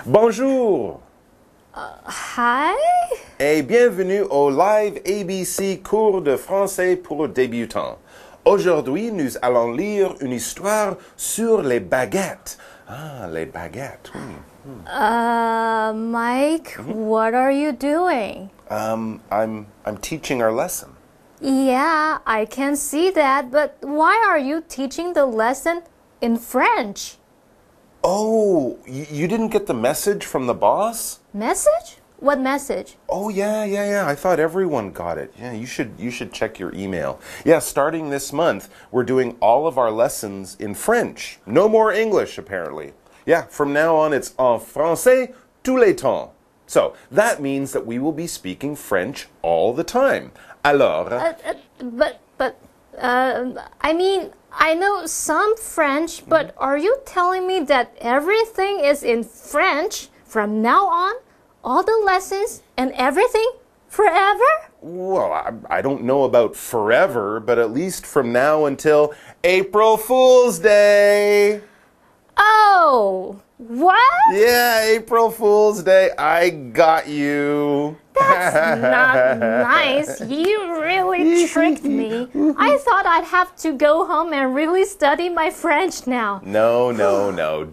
Bonjour. Hi. Et bienvenue au live ABC cours de français pour débutants. Aujourd'hui, nous allons lire une histoire sur les baguettes. Ah, les baguettes. Mike, what are you doing? I'm teaching our lesson. Yeah, I can see that, but why are you teaching the lesson in French? Oh, you didn't get the message from the boss? Message? What message? Oh, yeah. I thought everyone got it. Yeah, you should check your email. Yeah, starting this month, we're doing all of our lessons in French. No more English, apparently. Yeah, from now on, it's en français tous les temps. So, that means that we will be speaking French all the time. Alors... I mean, I know some French, but are you telling me that everything is in French from now on? All the lessons and everything? Forever? Well, I don't know about forever, but at least from now until April Fool's Day. Oh, what? Yeah, April Fool's Day. I got you. That's not nice. You really tricked me. I thought I'd have to go home and really study my French now. No.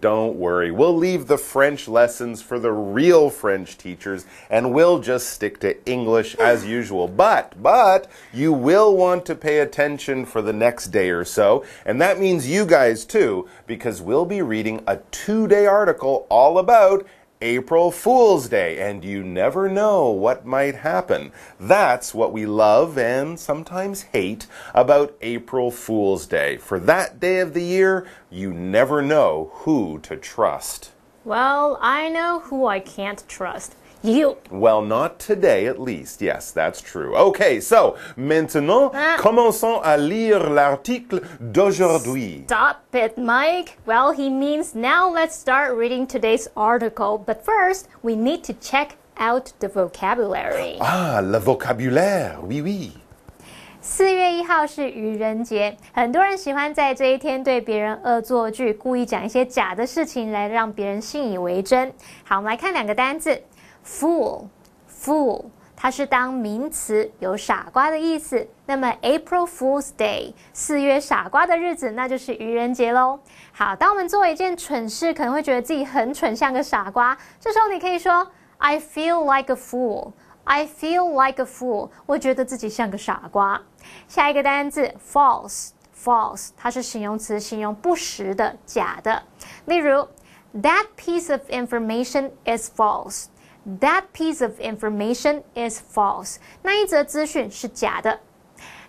Don't worry. We'll leave the French lessons for the real French teachers, and we'll just stick to English as usual. But you will want to pay attention for the next day or so, and that means you guys too, because we'll be reading a 2-day article all about April Fool's Day, and you never know what might happen. That's what we love and sometimes hate about April Fool's Day. For that day of the year, you never know who to trust. Well, I know who I can't trust. You. Well, not today, at least. Yes, that's true. Okay, so, maintenant, commençons à lire l'article d'aujourd'hui. Stop it, Mike. Well, he means now let's start reading today's article. But first, we need to check out the vocabulary. Ah, le vocabulaire, oui. 4月1号是愚人节，很多人喜欢在这一天对别人恶作剧，故意讲一些假的事情来让别人信以为真。好，我们来看两个单字。Fool， 它是当名词，有傻瓜的意思。那么 April Fool's Day， 4月傻瓜的日子，那就是愚人节咯。好，当我们做一件蠢事，可能会觉得自己很蠢，像个傻瓜。这时候你可以说 I feel like a fool， I feel like a fool， 我觉得自己像个傻瓜。下一个单字 false， 它是形容词，形容不实的、假的。例如 That piece of information is false。That piece of information is false. 那一则资讯是假的。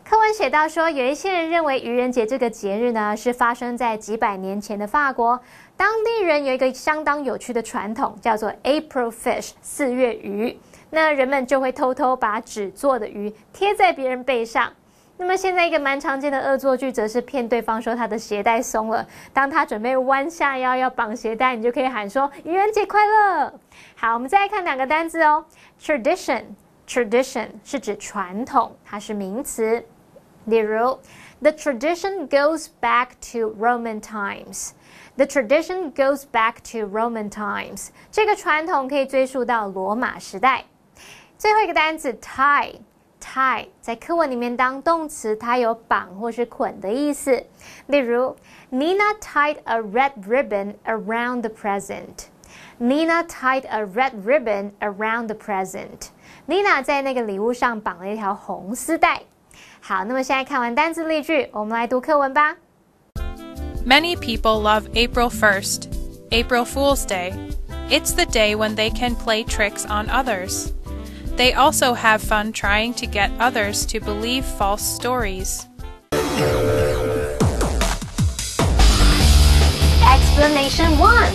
课文写到说，有一些人认为愚人节这个节日呢，是发生在几百年前的法国。当地人有一个相当有趣的传统，叫做 April Fish， 4月鱼。那人们就会偷偷把纸做的鱼贴在别人背上。那么现在一个蛮常见的恶作剧则是骗对方说他的鞋带松了，当他准备弯下腰要绑鞋带，你就可以喊说愚人节快乐。好，我们再来看两个单字哦。Tradition 是指传统，它是名词。例如 The tradition goes back to Roman times. The tradition goes back to Roman times. 这个传统可以追溯到罗马时代。最后一个单字 tie 在课文里面当动词，它有绑或是捆的意思。例如 Nina tied a red ribbon around the present. Nina tied a red ribbon around the present. Nina 在那个礼物上绑了一条红丝带。好，那么现在看完单字例句，我们来读课文吧。Many people love April 1st, April Fool's Day. It's the day when they can play tricks on others. They also have fun trying to get others to believe false stories. Explanation 1.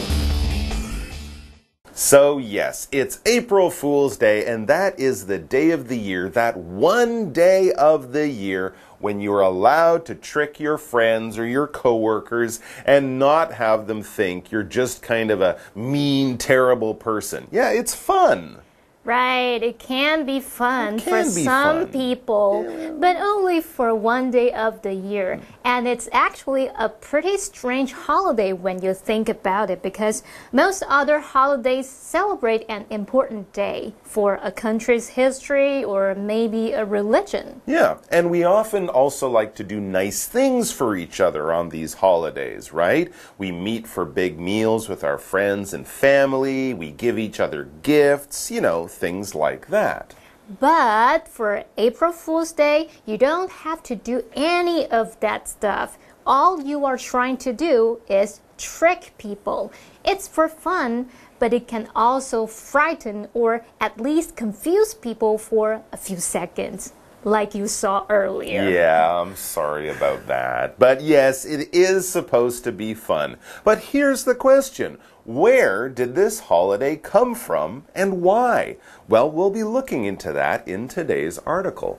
So yes, it's April Fool's Day, and that is the day of the year, that one day of the year when you're allowed to trick your friends or your coworkers and not have them think you're just kind of a mean, terrible person. Yeah, it's fun. Right, it can be fun for be some fun. people, but only for one day of the year. And it's actually a pretty strange holiday when you think about it, because most other holidays celebrate an important day for a country's history or maybe a religion. Yeah, and we often also like to do nice things for each other on these holidays, right? We meet for big meals with our friends and family, we give each other gifts, things like that. But for April Fool's Day, you don't have to do any of that stuff. All you are trying to do is trick people. It's for fun, but it can also frighten or at least confuse people for a few seconds, like you saw earlier. Yeah, I'm sorry about that. But yes, it is supposed to be fun. But here's the question. Where did this holiday come from and why? Well, we'll be looking into that in today's article.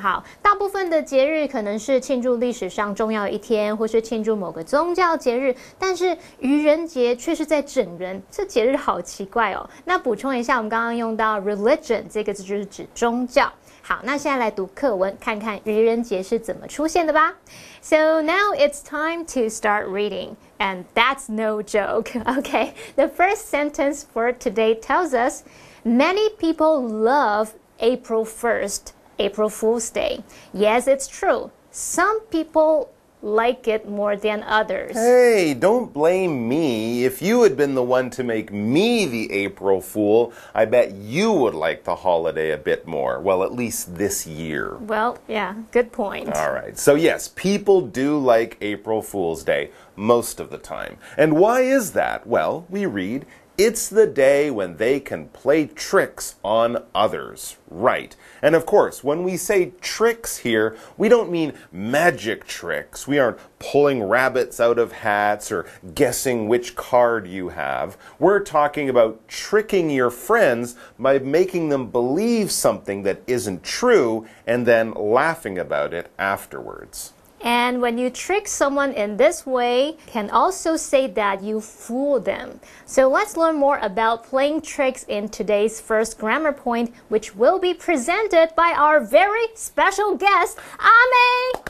好，大部分的节日可能是庆祝历史上重要的一天，或是庆祝某个宗教节日，但是愚人节却是在整人，这节日好奇怪哦。那补充一下，我们刚刚用到 religion 这个字就是指宗教。好，那现在来读课文，看看愚人节是怎么出现的吧。So now it's time to start reading, and that's no joke. Okay, the first sentence for today tells us, many people love April 1st, April Fool's Day. Yes, it's true. Some people like it more than others. Hey, don't blame me. If you had been the one to make me the April Fool, I bet you would like the holiday a bit more. Well, at least this year. Well, yeah, good point. All right. So yes, people do like April Fool's Day most of the time. And why is that? Well, we read, it's the day when they can play tricks on others. Right. And of course, when we say tricks here, we don't mean magic tricks. We aren't pulling rabbits out of hats or guessing which card you have. We're talking about tricking your friends by making them believe something that isn't true and then laughing about it afterwards. And when you trick someone in this way, can also say that you fool them. So let's learn more about playing tricks in today's first grammar point, which will be presented by our very special guest, Ame.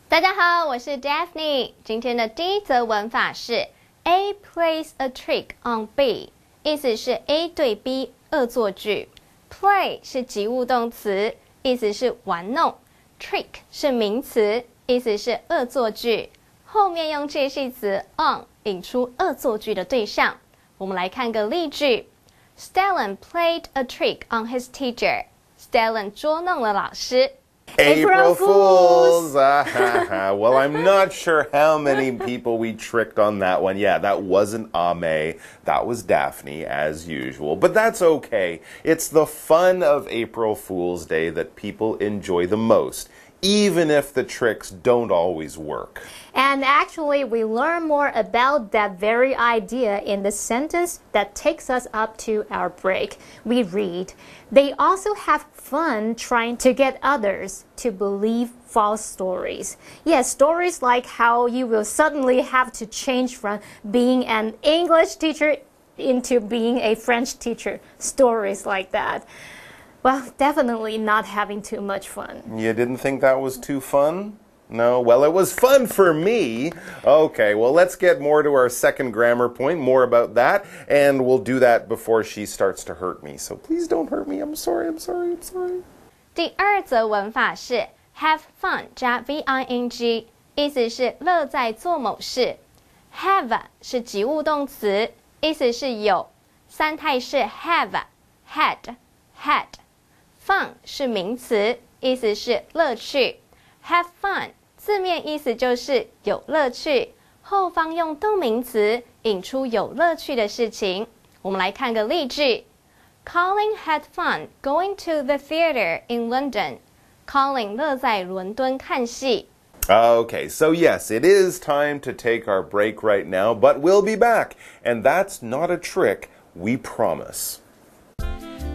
大家好，我是 Daphne。今天的第一则文法是 A plays a trick on B， 意思是 A 对 B 恶作剧。Play 是及物动词，意思是玩弄。Trick 是名词，意思是恶作剧，后面用介系词 on 引出恶作剧的对象。我们来看个例句 Stellan played a trick on his teacher. Stellan 捉弄了老师。April Fools! Well, I'm not sure how many people we tricked on that one. Yeah, that wasn't Ame. That was Daphne, as usual. But that's okay. It's the fun of April Fool's Day that people enjoy the most, even if the tricks don't always work. And actually, we learn more about that very idea in the sentence that takes us up to our break. We read, they also have fun trying to get others to believe false stories. Yes, stories like how you will suddenly have to change from being an English teacher into being a French teacher. Stories like that. Well, definitely not having too much fun. You didn't think that was too fun? No? Well, it was fun for me. Okay, well, let's get more to our second grammar point, more about that, and we'll do that before she starts to hurt me. So please don't hurt me. I'm sorry. 第二则文法是 have fun 加 VING， 意思是乐在做某事。Have 是及物动词，意思是有，三态是 have、had。Fun 是名词，意思是乐趣。Have fun 字面意思就是有乐趣，后方用动名词引出有乐趣的事情。我们来看个例句 Colin had fun going to the theater in London. Colin 乐在伦敦看戏。Okay, so yes, it is time to take our break right now, but we'll be back. And that's not a trick, we promise.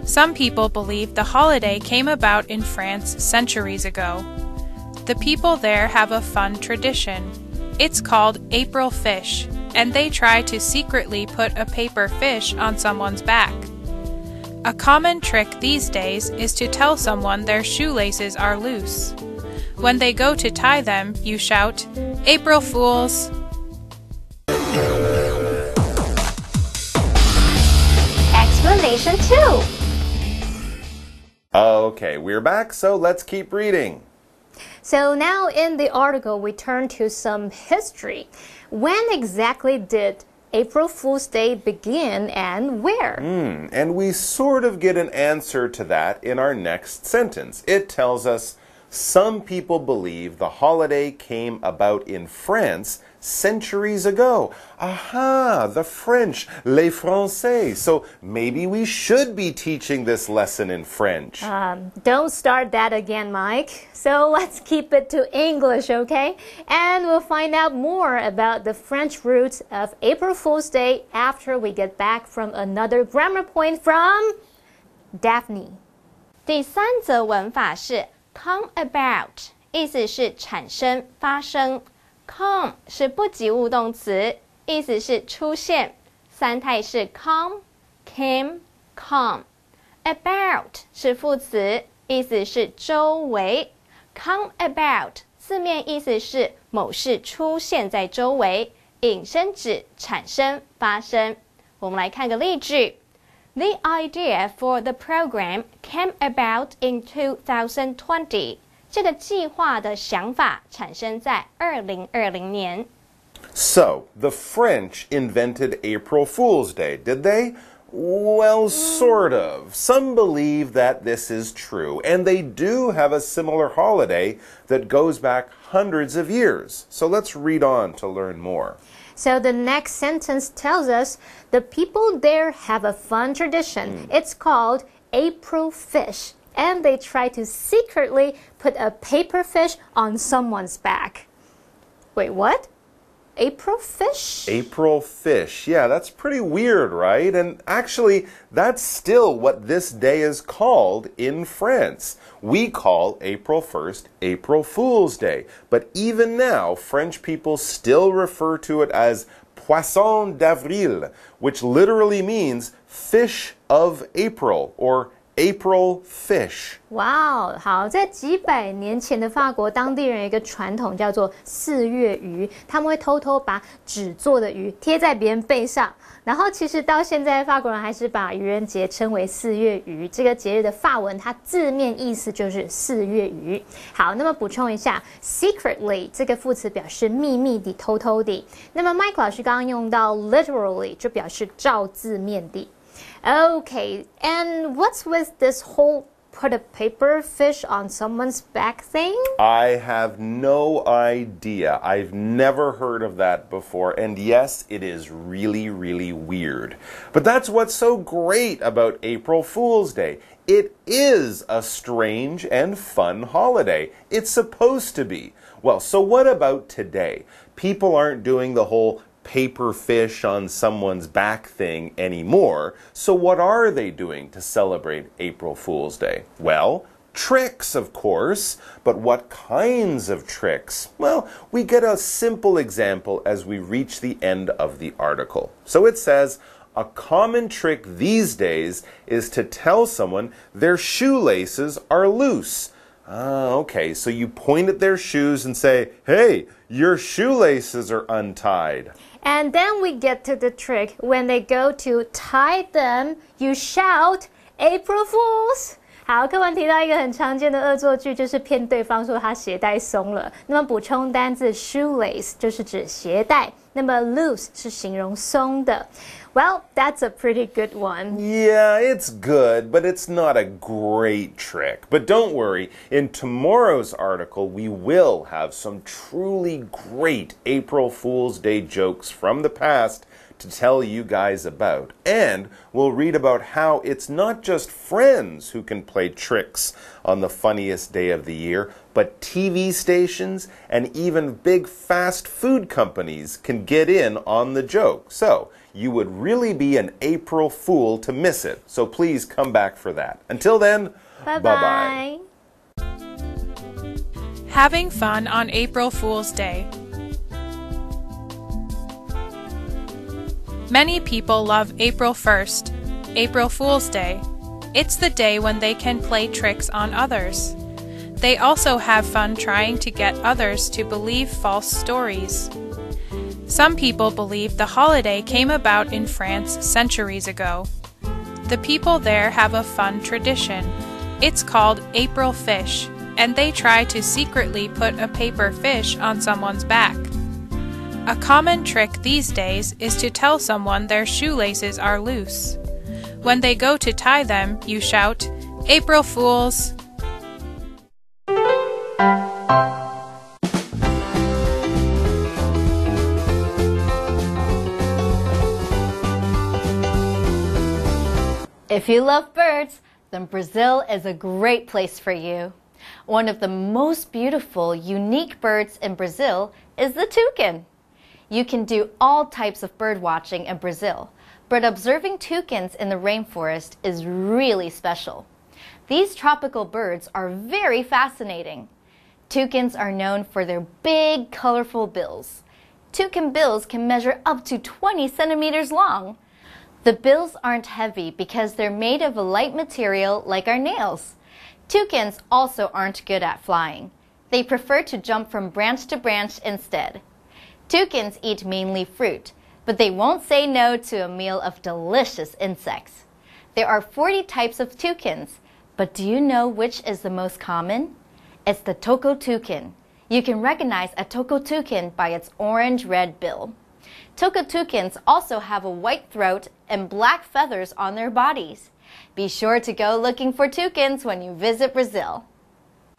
Some people believe the holiday came about in France centuries ago. The people there have a fun tradition. It's called April Fish, and they try to secretly put a paper fish on someone's back. A common trick these days is to tell someone their shoelaces are loose. When they go to tie them, you shout, "April Fools!" Explanation 2. Okay, we're back, so let's keep reading. So now in the article, we turn to some history. When exactly did April Fool's Day begin and where? And we sort of get an answer to that in our next sentence. It tells us some people believe the holiday came about in France centuries ago. Aha, the French, les Français. So maybe we should be teaching this lesson in French. Don't start that again, Mike. So let's keep it to English, okay? And we'll find out more about the French roots of April Fool's Day after we get back from another grammar point from Daphne. 第三则文法是 come about， 意思是产生、发生。come 是不及物动词，意思是出现，三态是 come, came, come。about 是副词，意思是周围。come about 字面意思是某事出现在周围，引申指产生、发生。我们来看个例句。The idea for the program came about in 2020. 这个计划的想法产生在2020年。So, the French invented April Fool's Day, did they? Well, sort of. Some believe that this is true, and they do have a similar holiday that goes back hundreds of years. So let's read on to learn more. So the next sentence tells us the people there have a fun tradition. It's called April Fish. And they try to secretly put a paper fish on someone's back. Wait, what? April fish? April fish. Yeah, that's pretty weird, right? And actually, that's still what this day is called in France. We call April 1st April Fool's Day. But even now, French people still refer to it as Poisson d'Avril, which literally means fish of April or April fish. Wow, 好，在几百年前的法国，当地人有一个传统叫做4月鱼，他们会偷偷把纸做的鱼贴在别人背上，然后其实到现在法国人还是把愚人节称为4月鱼。这个节日的法文它字面意思就是4月鱼。好，那么补充一下 ，secretly 这个副词表示秘密地、偷偷地。那么 Mike 老师刚刚用到 literally 就表示照字面地。Okay, and what's with this whole put a paper fish on someone's back thing? I have no idea. I've never heard of that before. And yes, it is really, really weird. But that's what's so great about April Fool's Day. It is a strange and fun holiday. It's supposed to be. Well, so what about today? People aren't doing the whole paper fish on someone's back thing anymore. So what are they doing to celebrate April Fool's Day? Well, tricks, of course. But what kinds of tricks? Well, we get a simple example as we reach the end of the article. So it says, a common trick these days is to tell someone their shoelaces are loose. Okay, so you point at their shoes and say, hey, your shoelaces are untied. And then we get to the trick. When they go to tie them, you shout, April Fools! 好，课文提到一个很常见的恶作剧，就是骗对方说他鞋带松了。那么补充单字 shoelace 就是指鞋带，那么 loose 是形容松的。Well, that's a pretty good one. Yeah, it's good, but it's not a great trick. But don't worry, in tomorrow's article, we will have some truly great April Fool's Day jokes from the past to tell you guys about. And we'll read about how it's not just friends who can play tricks on the funniest day of the year, but TV stations and even big fast food companies can get in on the joke. So, you would really be an April Fool to miss it. So please come back for that. Until then, bye-bye. Having fun on April Fool's Day. Many people love April 1st, April Fool's Day. It's the day when they can play tricks on others. They also have fun trying to get others to believe false stories. Some people believe the holiday came about in France centuries ago. The people there have a fun tradition. It's called April Fish, and they try to secretly put a paper fish on someone's back. A common trick these days is to tell someone their shoelaces are loose. When they go to tie them, you shout, "April Fools!" If you love birds, then Brazil is a great place for you. One of the most beautiful, unique birds in Brazil is the toucan. You can do all types of bird watching in Brazil, but observing toucans in the rainforest is really special. These tropical birds are very fascinating. Toucans are known for their big, colorful bills. Toucan bills can measure up to 20 centimeters long. The bills aren't heavy because they're made of a light material like our nails. Toucans also aren't good at flying. They prefer to jump from branch to branch instead. Toucans eat mainly fruit, but they won't say no to a meal of delicious insects. There are 40 types of toucans, but do you know which is the most common? It's the toco toucan. You can recognize a toco toucan by its orange-red bill. Toco toucans also have a white throat and black feathers on their bodies. Be sure to go looking for toucans when you visit Brazil.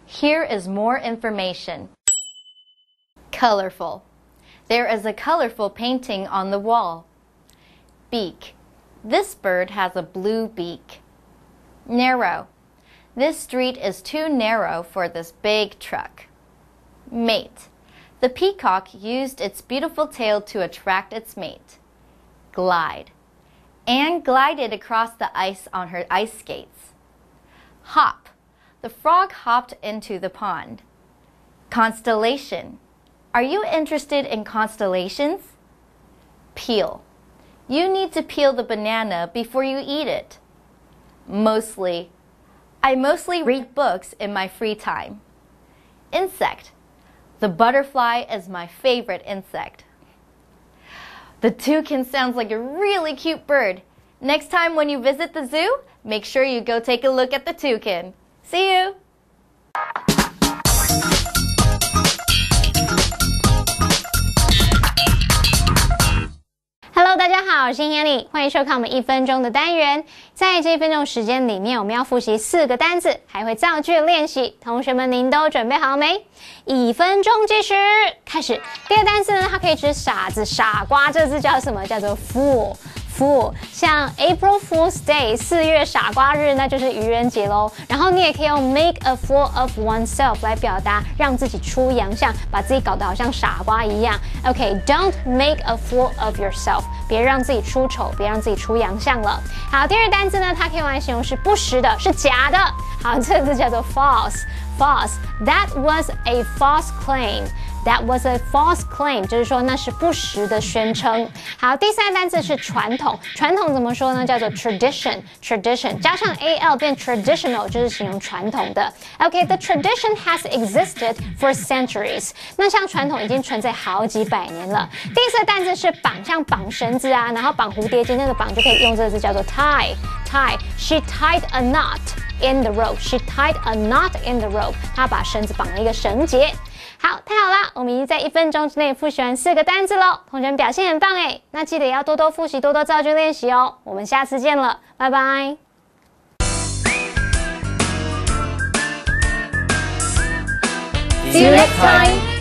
Here is more information. Colorful. There is a colorful painting on the wall. Beak. This bird has a blue beak. Narrow. This street is too narrow for this big truck. Mate. The peacock used its beautiful tail to attract its mate. Glide. Anne glided across the ice on her ice skates. Hop. The frog hopped into the pond. Constellation. Are you interested in constellations? Peel. You need to peel the banana before you eat it. Mostly. I mostly read books in my free time. Insect. The butterfly is my favorite insect. The toucan sounds like a really cute bird. Next time when you visit the zoo, make sure you go take a look at the toucan. See you! Hello， 大家好，我是Annie，欢迎收看我们1分钟的单元。在这1分钟时间里面，我们要复习4个单字，还会造句练习。同学们，您都准备好没？1分钟计时，开始。第二个单字呢，它可以指傻子、傻瓜，这个字叫什么？叫做 fool。像 April Fool's Day 4月傻瓜日，那就是愚人节咯。然后你也可以用 make a fool of oneself 来表达让自己出洋相，把自己搞得好像傻瓜一样。OK，don't make a fool of yourself， 别让自己出丑，别让自己出洋相了。好，第二个单字呢，它可以用来形容是不实的，是假的。好，这个字叫做 false。That was a false claim。That was a false claim， 就是说那是不实的宣称。好，第三个单字是传统，传统怎么说呢？叫做 tradition， 加上 al 变 traditional， 就是形容传统的。OK，the tradition has existed for centuries。那像传统已经存在好几百年了。第四个单字是绑，像绑绳子啊，然后绑蝴蝶结那个绑就可以用这个字叫做 tie。She tied a knot in the rope. She tied a knot in the rope. 她把绳子绑了一个绳结。好，太好啦！我们已经在1分钟之内复习完4个单字咯，同学们表现很棒诶，那记得要多多复习，多多造句练习哦。我们下次见了，拜拜。See you next time.